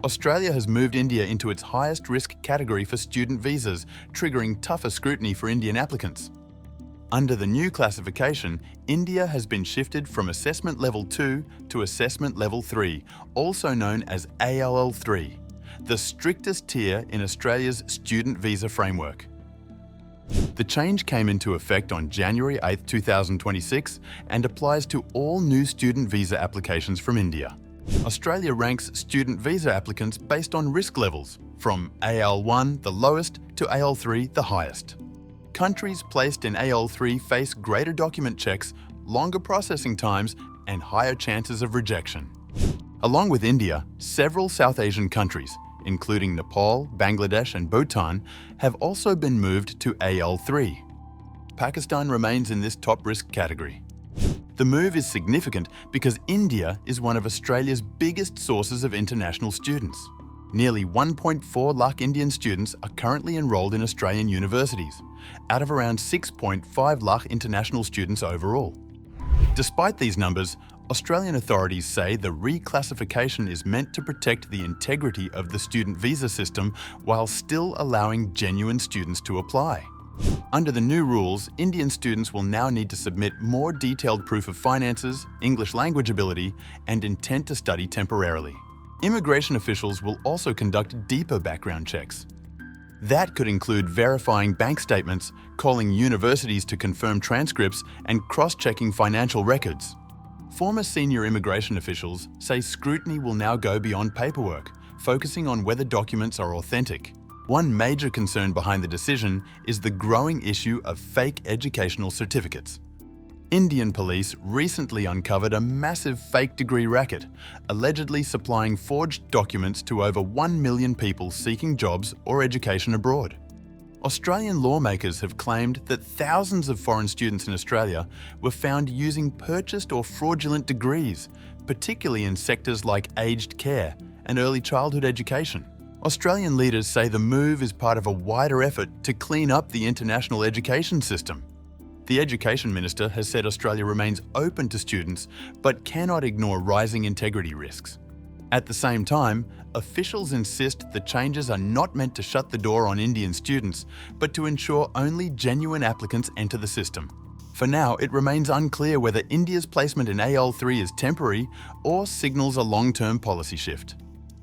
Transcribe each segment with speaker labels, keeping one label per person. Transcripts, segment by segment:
Speaker 1: Australia has moved India into its highest risk category for student visas, triggering tougher scrutiny for Indian applicants. Under the new classification, India has been shifted from Assessment Level 2 to Assessment Level 3, also known as ALL3, the strictest tier in Australia's student visa framework. The change came into effect on January 8, 2026 and applies to all new student visa applications from India. Australia ranks student visa applicants based on risk levels, from AL1, the lowest, to AL3, the highest. Countries placed in AL3 face greater document checks, longer processing times, and higher chances of rejection. Along with India, several South Asian countries, including Nepal, Bangladesh, and Bhutan, have also been moved to AL3. Pakistan remains in this top risk category. The move is significant because India is one of Australia's biggest sources of international students. Nearly 1.4 lakh Indian students are currently enrolled in Australian universities, out of around 6.5 lakh international students overall. Despite these numbers, Australian authorities say the reclassification is meant to protect the integrity of the student visa system while still allowing genuine students to apply. Under the new rules, Indian students will now need to submit more detailed proof of finances, English language ability, and intent to study temporarily. Immigration officials will also conduct deeper background checks. That could include verifying bank statements, calling universities to confirm transcripts, and cross-checking financial records. Former senior immigration officials say scrutiny will now go beyond paperwork, focusing on whether documents are authentic. One major concern behind the decision is the growing issue of fake educational certificates. Indian police recently uncovered a massive fake degree racket, allegedly supplying forged documents to over 1 million people seeking jobs or education abroad. Australian lawmakers have claimed that thousands of foreign students in Australia were found using purchased or fraudulent degrees, particularly in sectors like aged care and early childhood education. Australian leaders say the move is part of a wider effort to clean up the international education system. The Education Minister has said Australia remains open to students but cannot ignore rising integrity risks. At the same time, officials insist the changes are not meant to shut the door on Indian students, but to ensure only genuine applicants enter the system. For now, it remains unclear whether India's placement in AL3 is temporary or signals a long-term policy shift.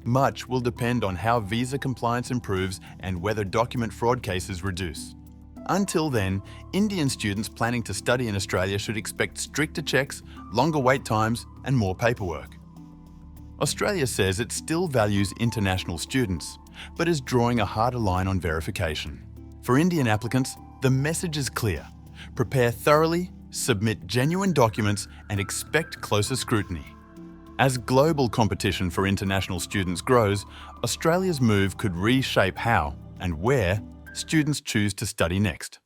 Speaker 1: Much will depend on how visa compliance improves and whether document fraud cases reduce. Until then, Indian students planning to study in Australia should expect stricter checks, longer wait times, and more paperwork. Australia says it still values international students, but is drawing a harder line on verification. For Indian applicants, the message is clear. Prepare thoroughly, submit genuine documents, and expect closer scrutiny. As global competition for international students grows, Australia's move could reshape how and where students choose to study next.